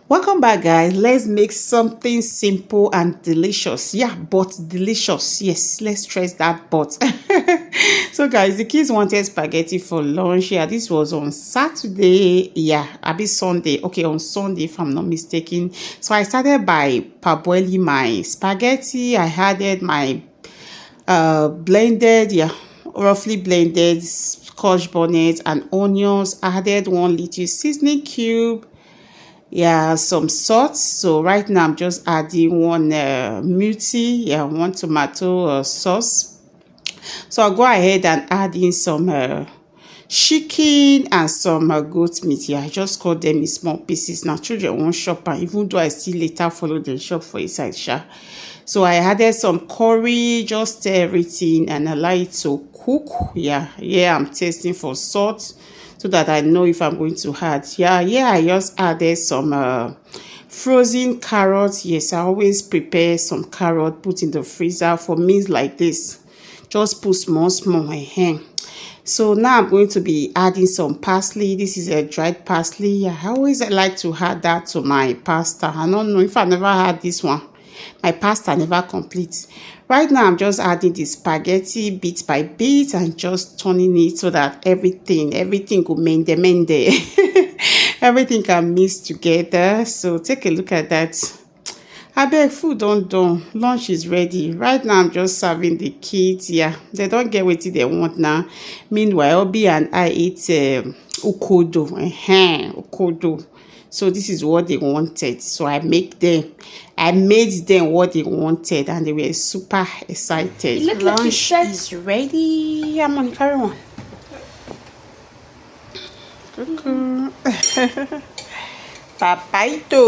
Welcome back, guys. Let's make something simple and delicious. Yeah, but delicious. Yes, let's stress that but. So guys, the kids wanted spaghetti for lunch. Yeah, this was on Saturday. Yeah, a bit Sunday. Okay, on Sunday if I'm not mistaken. So I started by parboiling my spaghetti. I added my blended, yeah, roughly blended scotch bonnet and onions. I added 1 little seasoning cube, yeah, some salt. So right now I'm just adding 1 multi, yeah, 1 tomato sauce. So I'll go ahead and add in some chicken and some goat meat. Yeah, I just cut them in small pieces. Now children won't shop, and even though I still later follow them shop for inside sha. So I added some curry, just stir everything and allow it to cook. Yeah, I'm tasting for salt so that I know if I'm going to add. Yeah, I just added some frozen carrots. Yes, I always prepare some carrot, put in the freezer for meals like this. Just put small my hand. So now I'm going to be adding some parsley. This is a dried parsley. Yeah, I always like to add that to my pasta. I don't know if I never had this one. My pasta never complete. Right now I'm just adding the spaghetti bit by bit and just turning it so that everything go mende. Everything can mix together. So take a look at that. Abeg, food don done. Lunch is ready. Right now I'm just serving the kids. Yeah, they don't get wetin they want now. Meanwhile, Obi and I eat ukodo. Ukodo. So this is what they wanted. So I made them what they wanted, and they were super excited. Look, lunch is ready. I'm on carry on. Papaito.